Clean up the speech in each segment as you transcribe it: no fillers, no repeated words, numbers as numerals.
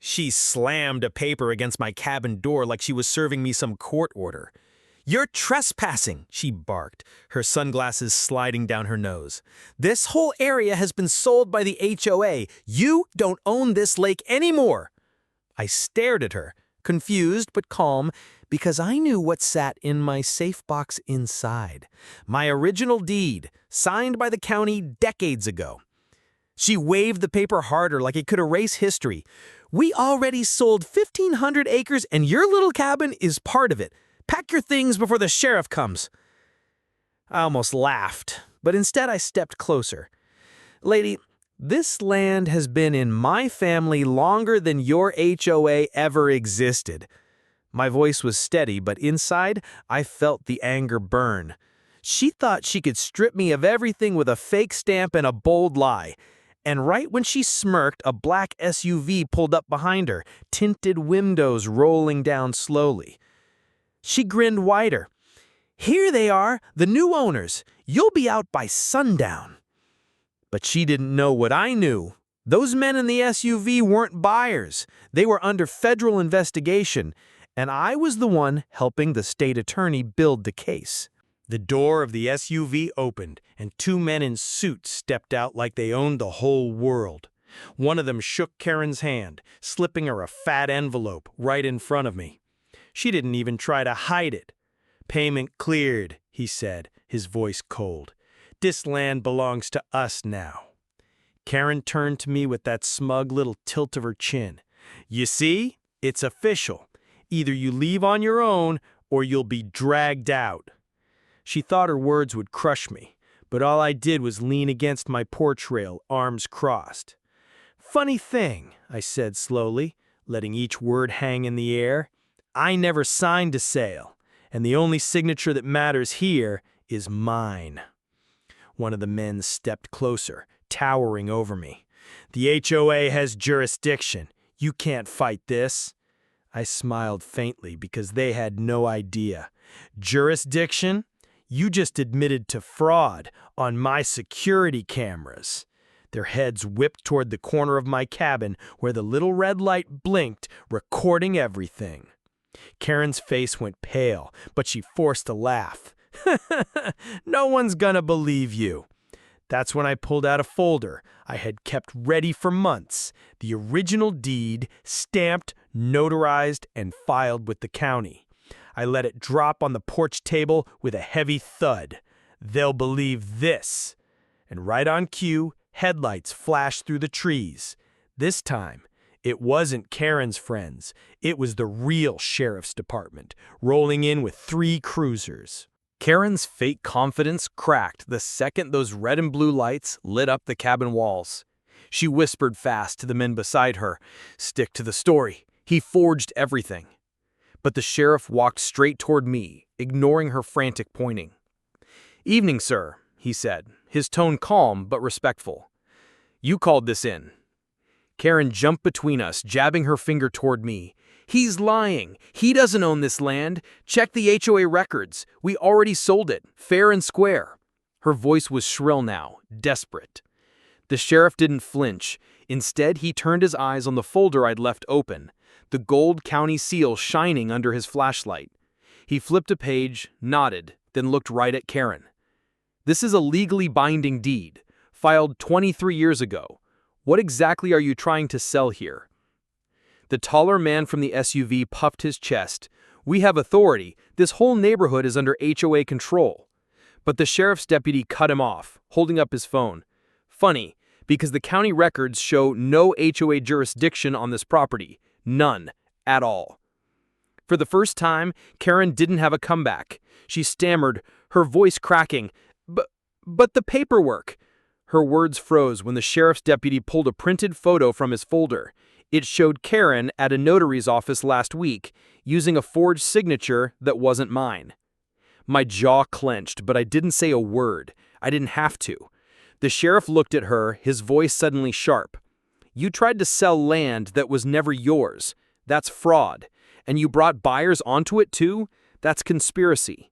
She slammed a paper against my cabin door like she was serving me some court order. "You're trespassing," she barked, her sunglasses sliding down her nose. "This whole area has been sold by the HOA. You don't own this lake anymore." I stared at her, confused but calm, because I knew what sat in my safe box inside. My original deed, signed by the county decades ago. She waved the paper harder like it could erase history. "We already sold 1,500 acres and your little cabin is part of it. Pack your things before the sheriff comes." I almost laughed, but instead I stepped closer. "Lady, this land has been in my family longer than your HOA ever existed." My voice was steady, but inside I felt the anger burn. She thought she could strip me of everything with a fake stamp and a bold lie. And right when she smirked, a black SUV pulled up behind her, tinted windows rolling down slowly. She grinned wider. "Here they are, the new owners. You'll be out by sundown." But she didn't know what I knew. Those men in the SUV weren't buyers. They were under federal investigation, and I was the one helping the state attorney build the case. The door of the SUV opened, and two men in suits stepped out like they owned the whole world. One of them shook Karen's hand, slipping her a fat envelope right in front of me. She didn't even try to hide it. "Payment cleared," he said, his voice cold. "This land belongs to us now." Karen turned to me with that smug little tilt of her chin. "You see? It's official. Either you leave on your own, or you'll be dragged out." She thought her words would crush me, but all I did was lean against my porch rail, arms crossed. "Funny thing," I said slowly, letting each word hang in the air. "I never signed a sale, and the only signature that matters here is mine." One of the men stepped closer, towering over me. "The HOA has jurisdiction. You can't fight this." I smiled faintly because they had no idea. "Jurisdiction? You just admitted to fraud on my security cameras." Their heads whipped toward the corner of my cabin where the little red light blinked, recording everything. Karen's face went pale, but she forced a laugh. "No one's gonna believe you." That's when I pulled out a folder I had kept ready for months, the original deed, stamped, notarized, and filed with the county. I let it drop on the porch table with a heavy thud. "They'll believe this." And right on cue, headlights flashed through the trees. This time, it wasn't Karen's friends. It was the real sheriff's department, rolling in with 3 cruisers. Karen's fake confidence cracked the second those red and blue lights lit up the cabin walls. She whispered fast to the men beside her, "Stick to the story. He forged everything." But the sheriff walked straight toward me, ignoring her frantic pointing. "Evening, sir," he said, his tone calm but respectful. "You called this in." Karen jumped between us, jabbing her finger toward me. "He's lying. He doesn't own this land. Check the HOA records. We already sold it, fair and square." Her voice was shrill now, desperate. The sheriff didn't flinch. Instead, he turned his eyes on the folder I'd left open, the gold county seal shining under his flashlight. He flipped a page, nodded, then looked right at Karen. "This is a legally binding deed, filed 23 years ago. What exactly are you trying to sell here?" The taller man from the SUV puffed his chest. "We have authority. This whole neighborhood is under HOA control." But the sheriff's deputy cut him off, holding up his phone. "Funny, because the county records show no HOA jurisdiction on this property. None. At all." For the first time, Karen didn't have a comeback. She stammered, her voice cracking, But the paperwork." Her words froze when the sheriff's deputy pulled a printed photo from his folder. It showed Karen at a notary's office last week, using a forged signature that wasn't mine. My jaw clenched, but I didn't say a word. I didn't have to. The sheriff looked at her, his voice suddenly sharp. "You tried to sell land that was never yours. That's fraud. And you brought buyers onto it too? That's conspiracy."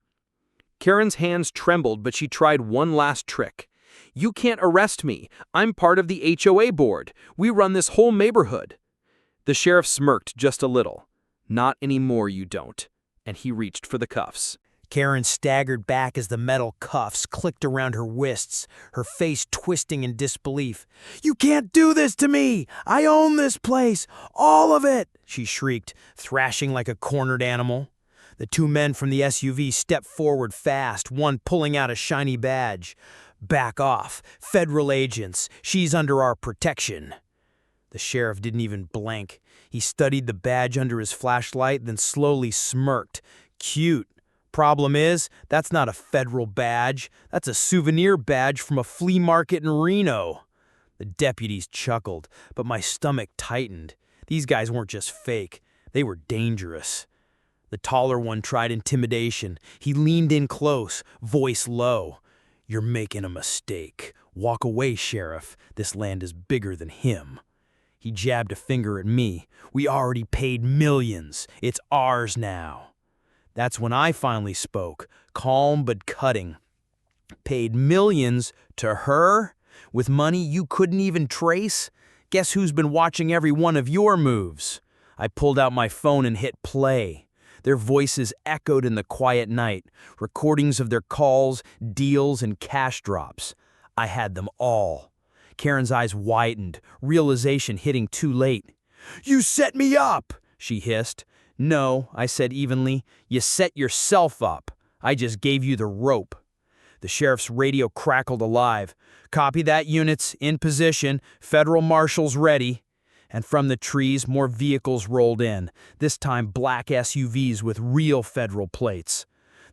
Karen's hands trembled, but she tried one last trick. "You can't arrest me. I'm part of the HOA board. We run this whole neighborhood." The sheriff smirked just a little. "Not anymore, you don't." And he reached for the cuffs. Karen staggered back as the metal cuffs clicked around her wrists, her face twisting in disbelief. "You can't do this to me! I own this place! All of it!" she shrieked, thrashing like a cornered animal. The two men from the SUV stepped forward fast, one pulling out a shiny badge. "Back off! Federal agents! She's under our protection!" The sheriff didn't even blink. He studied the badge under his flashlight, then slowly smirked. "Cute. Problem is, that's not a federal badge. That's a souvenir badge from a flea market in Reno." The deputies chuckled, but my stomach tightened. These guys weren't just fake. They were dangerous. The taller one tried intimidation. He leaned in close, voice low. "You're making a mistake. Walk away, Sheriff. This land is bigger than him." He jabbed a finger at me. "We already paid millions. It's ours now." That's when I finally spoke, calm but cutting. "Paid millions to her? With money you couldn't even trace? Guess who's been watching every one of your moves?" I pulled out my phone and hit play. Their voices echoed in the quiet night, recordings of their calls, deals, and cash drops. I had them all. Karen's eyes widened, realization hitting too late. "You set me up!" she hissed. "No," I said evenly. "You set yourself up. I just gave you the rope." The sheriff's radio crackled alive. "Copy that, units. In position. Federal marshals ready." And from the trees, more vehicles rolled in, this time black SUVs with real federal plates.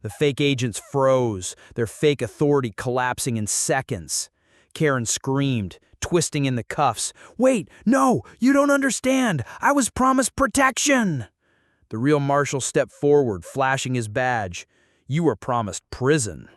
The fake agents froze, their fake authority collapsing in seconds. Karen screamed, twisting in the cuffs. "Wait, no, you don't understand. I was promised protection." The real marshal stepped forward, flashing his badge. "You were promised prison."